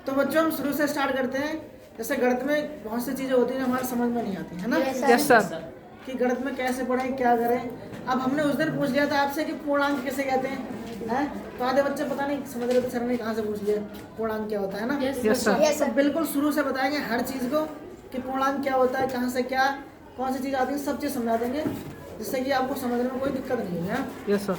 तो बच्चों हम शुरू से स्टार्ट करते हैं। जैसे गणित में बहुत सी चीजें होती हैं हमारे समझ में नहीं आती है ना। Yes sir. कि गणित में कैसे पढ़ें क्या करें। अब हमने उस दिन पूछ लिया था आपसे कि पूर्णांक किसे कहते हैं, तो आधे बच्चे पता नहीं समझ रहे थे सर ने कहाँ से पूछ लिया पूर्णांक क्या होता है ना। Yes sir. तो बिल्कुल शुरू से बताएंगे हर चीज को कि पूर्णांक क्या होता है, कहाँ से क्या कौन सी चीज आती है, सब चीज समझा देंगे जिससे कि आपको समझने में कोई दिक्कत नहीं होगी। Yes sir.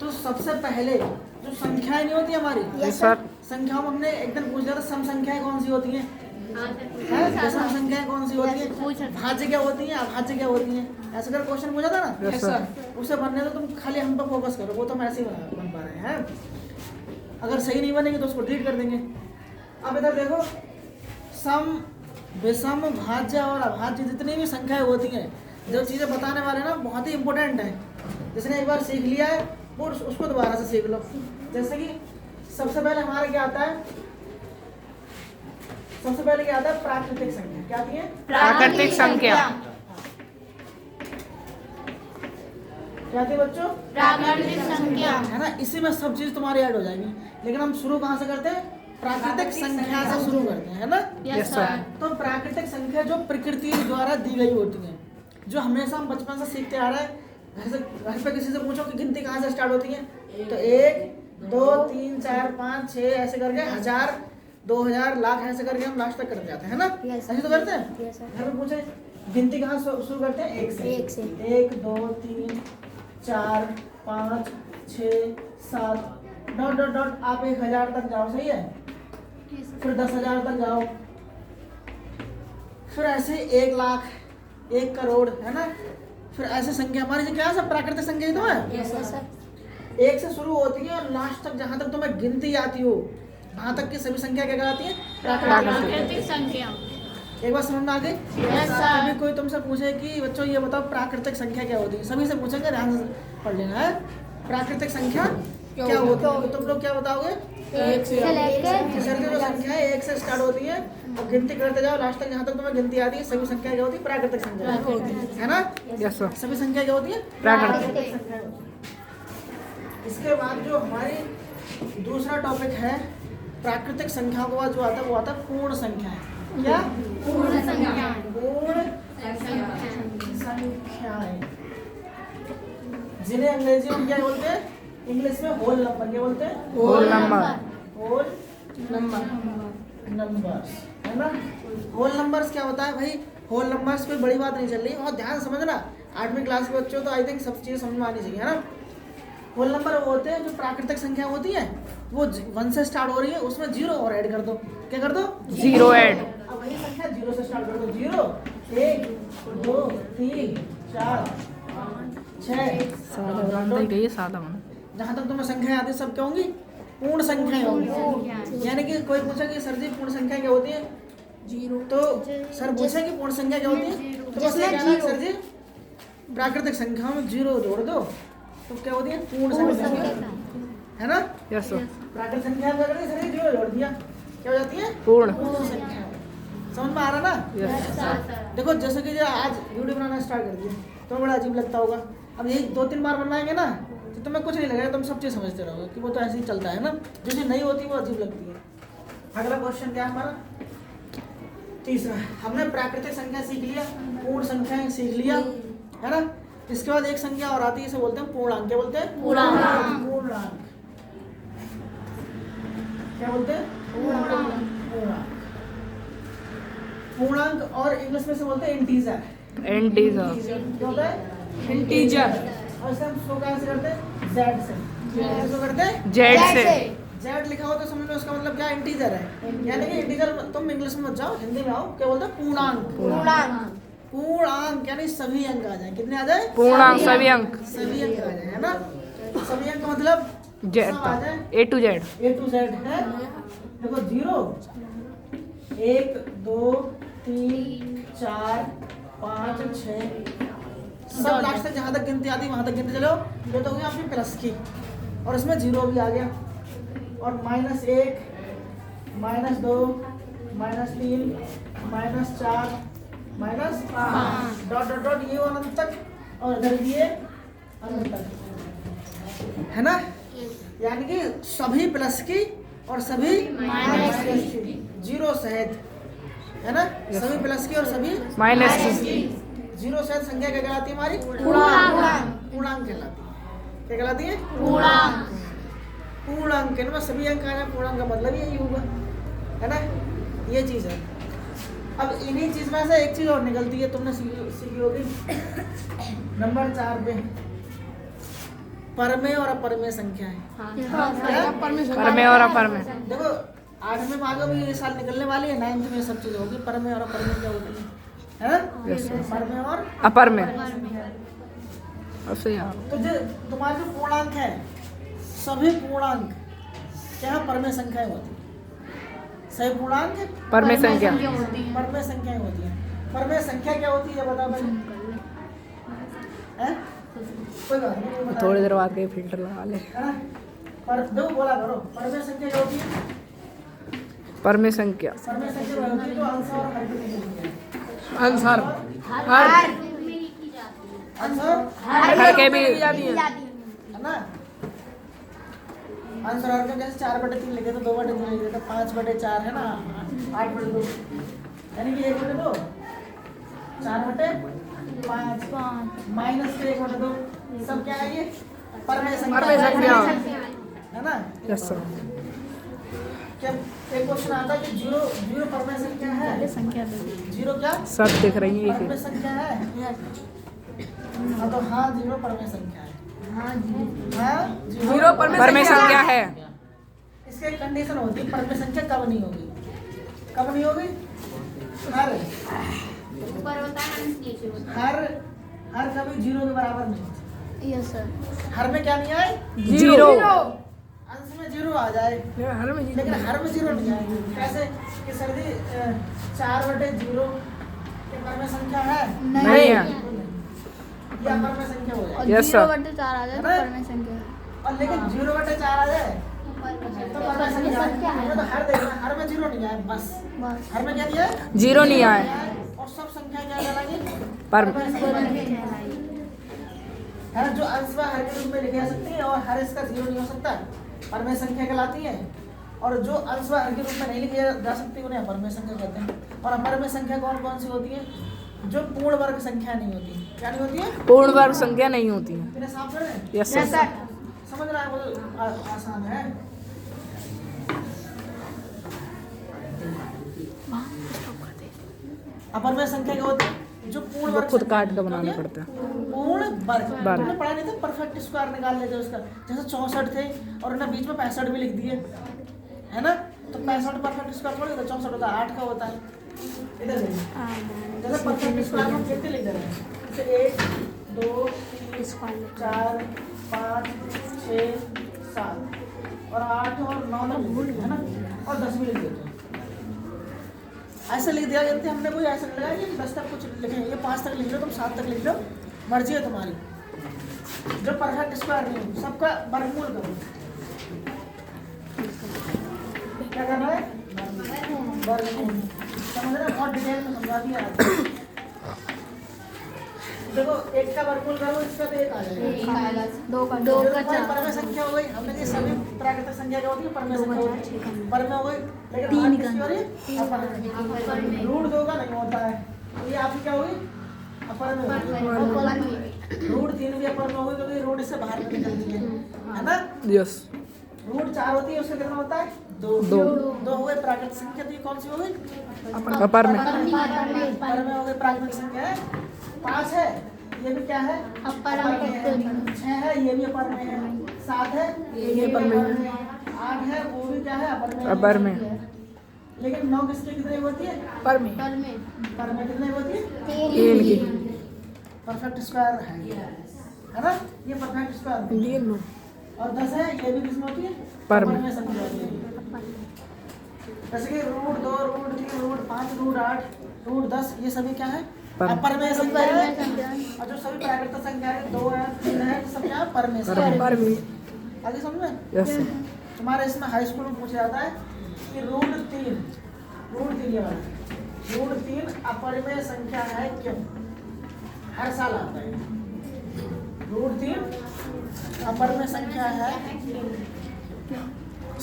तो सबसे पहले जो संख्याएं नहीं होती हमारी, यस सर। संख्याओं में हमने एक दिन पूछ लिया था सम संख्याएं कौन सी होती हैं, दशम संख्याएं कौन सी होती हैं, भाज्य क्या होती हैं, अभाज्य क्या होती हैं, ऐसा कर क्वेश्चन पूछा था ना। Yes sir. उसे बनने दो, तुम खाली हम पर फोकस करो, वो तो हम ऐसे ही बन पा रहे हैं। अगर सही नहीं बनेगी तो उसको डिलीट कर देंगे। अब इधर देखो, सम विषम भाज्य और अभाज्य जितनी भी संख्याएं होती हैं, जो चीज़ें बताने वाले ना बहुत ही इंपॉर्टेंट है। जिसने एक बार सीख लिया है वो उसको दोबारा से सीख लो। जैसे कि सबसे पहले हमारा क्या आता है, सबसे पहले क्या आता है, प्राकृतिक संख्या। क्या आती है? प्राकृतिक संख्या। क्या आती है बच्चों? प्राकृतिक संख्या है ना। इसी में सब चीज तुम्हारी ऐड हो जाएगी। लेकिन हम शुरू कहाँ से करते हैं? प्राकृतिक संख्या से शुरू करते हैं, है ना। Yes sir. तो प्राकृतिक संख्या जो प्रकृति द्वारा दी गई होती है, जो हमेशा हम बचपन से सीखते आ रहे हैं। घर पे किसी से पूछो कि गिनती कहाँ से स्टार्ट होती है, तो 1 2 3 4 5 6 ऐसे करके 1000 2000 लाख ऐसे करके हम लास्ट तक करते जाते हैं, है ना। ऐसे तो करते हैं। घर में पूछे गिनती कहाँ शुरू करते हैं? 1 से। 1 2 3 4 5 6 7 डॉट डॉट डॉट आप 1000 तक जाओ, सही है। फिर 10,000 तक जाओ, फिर ऐसे 1 लाख 1 करोड़, है ना। फिर ऐसे संख्या हमारी जो क्या सब प्राकृतिक संख्या ही तो है। 1 से शुरू होती है और लास्ट तक जहाँ तक तुम्हें गिनती आती हो वहाँ तक की सभी संख्या क्या कहलाती है? प्राकृतिक संख्या। एक बार समझ में आ गई? Yes, sir. कभी कोई तुमसे पूछे कि बच्चों ये बताओ प्राकृतिक संख्या क्या होती है, सभी से पूछेंगे, ध्यान से पढ़ लेना है। प्राकृतिक संख्या क्या होती है, तो तुम लोग क्या बताओगे? 1 से सर जो संख्या है 1 से स्टार्ट होती है और गिनती करते जाओ लास्ट तक जहाँ तक तुम्हें गिनती आती है, सभी संख्या क्या होती है? प्राकृतिक संख्या, है ना। Yes sir. सभी संख्या क्या होती है? प्राकृतिक संख्या होती है। इसके बाद जो हमारी दूसरा टॉपिक है प्राकृतिक संख्याओं के बाद जो आता है वो आता है पूर्ण संख्या है। क्या? पूर्ण संख्या। पूर्ण संख्याएं, जिन्हें अंग्रेजी में क्या बोलते हैं? इंग्लिश में होल नंबर। क्या बोलते हैं? Whole number. होल नंबर्स, है ना। होल नंबर्स क्या होता है भाई? होल नंबर्स कोई बड़ी बात नहीं चल रही, और ध्यान समझना 8वीं क्लास के बच्चों तो आई थिंक सब चीज़ें समझ में आनी चाहिए, है ना। होल नंबर वो होते हैं जो प्राकृतिक संख्या होती है, वो 1 से स्टार्ट हो रही है, उसमें 0 और ऐड कर दो। क्या कर दो? 0 ऐड। अब वही संख्या 0 से स्टार्ट कर दो। 0 1 2 3 4 5 6 सादा मन। जहाँ तक तुम्हें संख्याएं आती सब क्या होंगी? पूर्ण संख्याएं होंगी। यानी कि कोई पूछे कि सर जी पूर्ण संख्या क्या होती है, 0, तो सर पूछे कि पूर्ण संख्या क्या होती है, तो बस ये कहना सर जी प्राकृतिक संख्याओं में 0 जोड़ दो तो क्या होती है? पूर्ण संख्या, है ना। Yes sir. प्राकृतिक संख्या में अगर सर 0 जोड़ दिया क्या हो जाती है? पूर्ण संख्या। समझ में आ रहा ना? यस। देखो जैसे कि आज वीडियो बनाना स्टार्ट कर दिया तो बड़ा अजीब लगता होगा। अब यही 2-3 बार बनवाएंगे ना तो तुम्हें कुछ नहीं लगेगा, तुम सब चीज़ समझते रहोगे कि वो तो ऐसे ही चलता है ना। जो चीज़ नहीं होती वो अजीब लगती है। अगला क्वेश्चन क्या है हमारा? तीसरा। हमने प्राकृतिक संख्या सीख लिया, पूर्ण संख्या सीख लिया, है ना। इसके बाद एक संख्या और आती है, इसे बोलते हैं पूर्णांक। क्या बोलते हैं? पूर्णांक। पूर्णांक क्या बोलते हैं? पूर्णांक। पूर्णांक और इंग्लिश में से बोलते हैं इंटीजर। क्या होता है? इंटीजर। और इसे हम शो कहाँ से करते हैं? जेड से। शो करते हैं जेड से। जेड लिखा हो तो समझ लो उसका मतलब क्या? इंटीजर है। यानी कि इंटीजर तुम इंग्लिश में मत जाओ, हिंदी में आओ। क्या बोलते हैं? पूर्णांक। पूर्णांक यानी सभी अंक आ जाए। कितने आ जाए? पूर्णांक सभी अंक। सभी अंक आ जाए, है ना। सभी अंक मतलब जेड सब आ जाए, A to Z। A to Z है। देखो 0 1 2 3 4 5 6 सब लास्ट तक जहाँ तक गिनती आती वहाँ तक गिनते चलो। ये तो हो गया आपकी प्लस की, और इसमें 0 भी आ गया, और -1 -2 -3 -4 -5 डॉट डॉट डॉट ये अनंत तक, और इधर भी ये अनंत तक, है ना। यानी कि सभी प्लस की और सभी माइनस जीरो सहित, है ना, सभी प्लस की और सभी माइनस की। जीरो सहित संख्या क्या कहलाती है हमारी? पूर्णांक। पूर्णांक कहलाती है। क्या कहलाती है? पूर्णांक। पूर्णांक इनमें सभी अंक आ जाए, पूर्णांक का मतलब यही होगा, है ना, ये चीज है। अब इन्हीं चीज में से एक चीज और निकलती है, तुमने सीखी होगी नंबर 4 पे, परमेय और अपरमेय संख्या है। परमेय और अपरमेय। देखो 8वें में आगे भी ये साल निकलने वाली है, 9th में सब चीज होगी। परमेय और अपरमेय क्या होती है ना? परमेय और अपरमेय। ऐसे यार तो जो तुम्हारे जो पूर्णांक है, सभी पूर्णांक क्या है? परमेय संख्याएं होती है। सही पूर्णांक परमेय संख्या। परमेय संख्याएं होती है। परमेय संख्या क्या होती है बताओ भाई? हैं? कोई बात नहीं, बता थोड़ी देर बाद के फिल्टर लगा ले। है ना? पर दो बोला करो, परमेय संख्या क्या होती है? परमेय संख्या परमेय संख्या वह होती है जो अंश और हर की होती है। आंसर हर अंश और हर के भी है ना? अंश और हर के जैसे 4/3 लिखे तो 2/3 लिखे तो 5/4 है ना, 8/2 यानी कि 1/2, 4/5 माइनस के 1/2 सब क्या है? ये परमेय संख्या है ना? Yes sir. क्या एक क्वेश्चन आता है कि जीरो जीरो परमेय संख्या है? जीरो क्या सब दिख रही है परमेय संख्या है? हाँ तो हाँ, जीरो परमेय संख्या है। हाँ, जीरो परमेय संख्या है। इसके कंडीशन होती है, परमेय संख्या कब नहीं होगी? कब नहीं होगी? हर हर कभी जीरो के बराबर नहीं। Yes sir. हर में क्या नहीं आए? जीरो। अंश में जीरो आ जाए, लेकिन हर में जीरो नहीं आए। कैसे कि सर जी 4/0 के परमेय संख्या है? नहीं है। या परमेय संख्या हो जाए। Yes sir. 0/4 आ जाए तो परमेय संख्या है। और लेकिन 0/4 आ जाए तो परमेय संख्या है। तो हर देखना, हर में जीरो नहीं आए, बस बस हर में क्या नहीं आए? जीरो नहीं आए। और सब संख्या क्या कहलाएंगी? परमेय है ना? जो अंश में हर के रूप में लिखी जा सकती है और हर इसका जीरो नहीं हो सकता, परमेय संख्या कहलाती है। और जो अंश में हर के रूप में नहीं लिखी जा सकती उन्हें अपरमेय संख्या कहते हैं। और अपरमेय संख्या कौन कौन सी होती है? जो पूर्ण वर्ग संख्या नहीं होती। क्या नहीं होती है? पूर्ण वर्ग संख्या नहीं होती है। तेरे साफ कर रहे हैं? Yes sir. समझ रहा है? वो आसान है। अपरमेय संख्या क्या होती है? जो पूर्ण वर्ग खुद संख्या काट के नहीं बनाना होती है। पड़ता है। पूर्ण वर्ग वर्ग। हमने पढ़ा नहीं था? परफेक्ट स्क्वायर निकाल लेते हैं उसका। जैसे 64 थे और उन्हें बीच में 65 भी लिख दिए, है ना? तो 65 परफेक्ट स्क्वायर थोड़ी होता, 64 होता है, 8 का होता है। इधर देखिए, जैसे परफेक्ट स्क्वायर हम कितने लिख दे रहे हैं? जैसे 1 2 3 4 5 6 7 और 8 और 9 है ना, और 10 भी लिख देते हैं। ऐसे लिख दिया जाते हैं। हमने कोई ऐसा नहीं लगा कि 10 तक कुछ लिखें, ये 5 तक लिख लो, तुम 7 तक लिख लो, मर्जी है तुम्हारी। जो परफेक्ट स्क्वायर नहीं हो सबका वर्गमूल करो। क्या करना है? वर्गमूल। समझ रहे? बहुत डिटेल में समझा दिया। देखो 1 का वर्गमूल करो, इसका तो 1 आ जाएगा। 2 का जो तुम्हारी परमेय संख्या हो गई। हमने कहा सभी प्राकृतिक संख्या क्या होती है? परमेय संख्या होती है। परमेय हो गई, लेकिन हर किसकी हो रही है? अपरमेय। रूट 2 का नहीं होता है, तो ये आपकी क्या होगी? अपरमेय होगी। रूट 3 भी अपरमेय होगी क्योंकि रूट इससे बाहर में निकलती है ना? यस। रूट 4 होती है, उसका कितना होता है? 2 हो गए प्राकृतिक संख्या। तो ये कौन सी हो गई? अपरमेय। परमेय हो गई प्राकृतिक संख्या है। 5 है, ये भी क्या है? अपरमेय है। 6 है, ये भी अपरमेय है। 7 है, ये भी अपरमेय है। 8 है, वो भी क्या है? अपरमेय। लेकिन 9 किसकी कितनी होती है? परमेय। परमेय कितनी होती है? 3 की। परफेक्ट स्क्वायर है ना? ये परफेक्ट स्क्वायर है। और 10 है, ये भी किसमें होती है? परमेय संख्या होती है। जैसे कि root 2 root 3 root 5 root 8 root 10 ये सभी क्या है? अपरमेय संख्या है। और जो सभी प्राकृतिक संख्या है 2 है 3 है, सब क्या है? परमेय संख्या है। आगे समझ में? यस। तुम्हारे इसमें हाई स्कूल में पूछा जाता है कि रूट 3 ये वाला रूट 3 अपरमेय संख्या है क्यों? हर साल आता है। रूट 3 अपरमेय संख्या है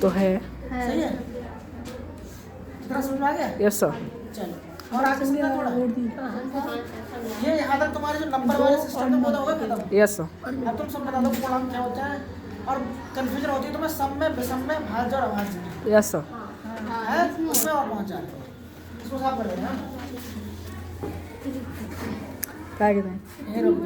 तो है। सही है? कितना समझ में आ गया? Yes sir. चलो और आगे समझा थोड़ा। ये यहाँ तक तुम्हारे जो नंबर वाले सिस्टम में होगा खत्म। Yes sir. अब तुम सब बता दो पूर्णांक क्या होता है और कंफ्यूजन होती है तो मैं सम में विषम में भाज्य और अभाज्य यस सर। है उसमें और पहुँचा इसको साफ कर देना। क्या कहते हैं? ये रुक